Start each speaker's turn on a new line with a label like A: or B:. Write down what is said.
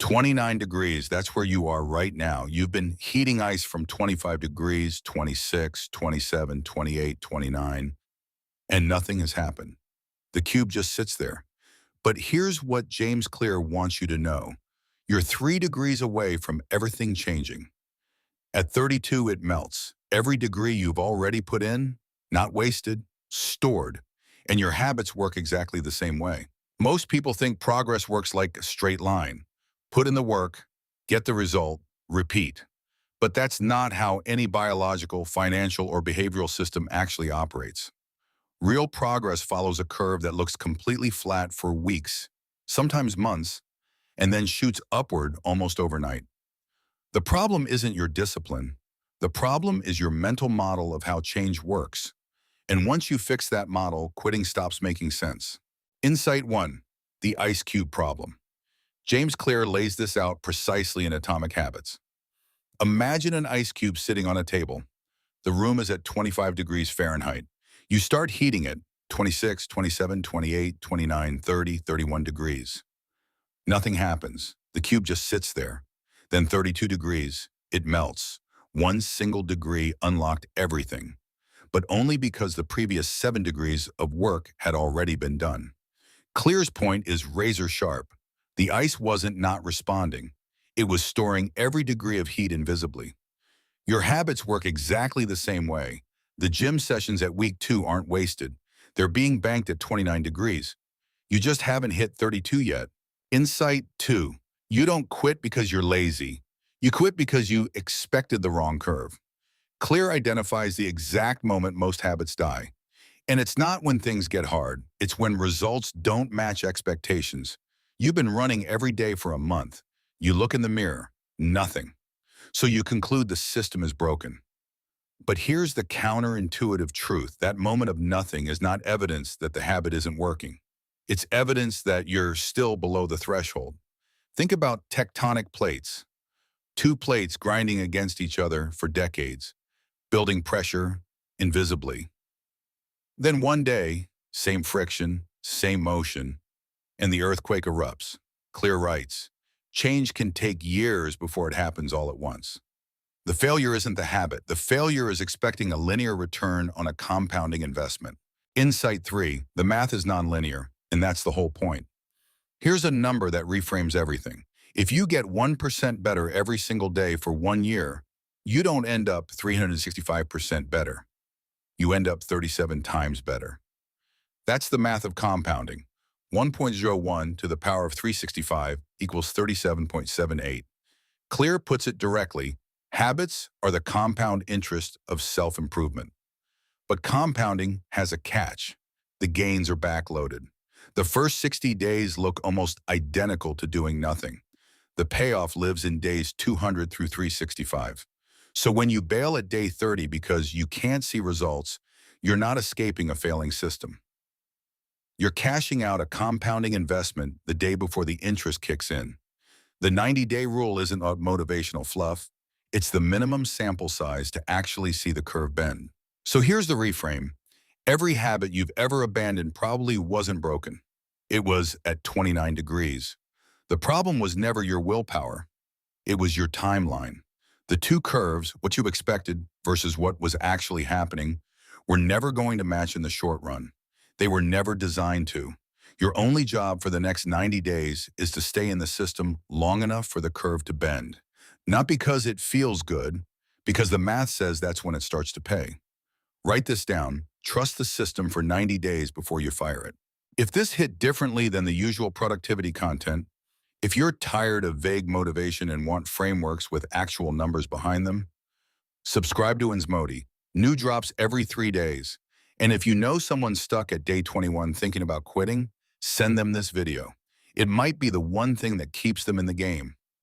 A: 29 degrees, that's where you are right now. You've been heating ice from 25 degrees, 26, 27, 28, 29, and nothing has happened. The cube just sits there. But here's what James Clear wants you to know. You're 3 degrees away from everything changing. At 32, it melts. Every degree you've already put in, not wasted, stored. And your habits work exactly the same way. Most people think progress works like a straight line. Put in the work, get the result, repeat. But that's not how any biological, financial, or behavioral system actually operates. Real progress follows a curve that looks completely flat for weeks, sometimes months, and then shoots upward almost overnight. The problem isn't your discipline. The problem is your mental model of how change works. And once you fix that model, quitting stops making sense. Insight 1. The ice cube problem. James Clear lays this out precisely in Atomic Habits. Imagine an ice cube sitting on a table. The room is at 25 degrees Fahrenheit. You start heating it, 26, 27, 28, 29, 30, 31 degrees. Nothing happens. The cube just sits there. Then 32 degrees, it melts. One single degree unlocked everything, but only because the previous 7 degrees of work had already been done. Clear's point is razor sharp. The ice wasn't not responding. It was storing every degree of heat invisibly. Your habits work exactly the same way. The gym sessions at week 2 aren't wasted. They're being banked at 29 degrees. You just haven't hit 32 yet. Insight 2. You don't quit because you're lazy. You quit because you expected the wrong curve. Clear identifies the exact moment most habits die. And it's not when things get hard. It's when results don't match expectations. You've been running every day for a month. You look in the mirror, nothing. So you conclude the system is broken. But here's the counterintuitive truth. That moment of nothing is not evidence that the habit isn't working. It's evidence that you're still below the threshold. Think about tectonic plates. 2 plates grinding against each other for decades, building pressure invisibly. Then one day, same friction, same motion, and the earthquake erupts. Clear writes, change can take years before it happens all at once. The failure isn't the habit. The failure is expecting a linear return on a compounding investment. Insight 3, the math is nonlinear, and that's the whole point. Here's a number that reframes everything. If you get 1% better every single day for 1 year, you don't end up 365% better. You end up 37 times better. That's the math of compounding. 1.01 to the power of 365 equals 37.78. Clear puts it directly, habits are the compound interest of self-improvement. But compounding has a catch. The gains are backloaded. The first 60 days look almost identical to doing nothing. The payoff lives in days 200 through 365. So when you bail at day 30 because you can't see results, you're not escaping a failing system. You're cashing out a compounding investment the day before the interest kicks in. The 90-day rule isn't motivational fluff. It's the minimum sample size to actually see the curve bend. So here's the reframe. Every habit you've ever abandoned probably wasn't broken. It was at 29 degrees. The problem was never your willpower. It was your timeline. The 2 curves, what you expected versus what was actually happening, were never going to match in the short run. They were never designed to. Your only job for the next 90 days is to stay in the system long enough for the curve to bend. Not because it feels good, because the math says that's when it starts to pay. Write this down. Trust the system for 90 days before you fire it. If this hit differently than the usual productivity content, if you're tired of vague motivation and want frameworks with actual numbers behind them, subscribe to Insmodi. New drops every 3 days. And if you know someone stuck at day 21 thinking about quitting, send them this video. It might be the one thing that keeps them in the game.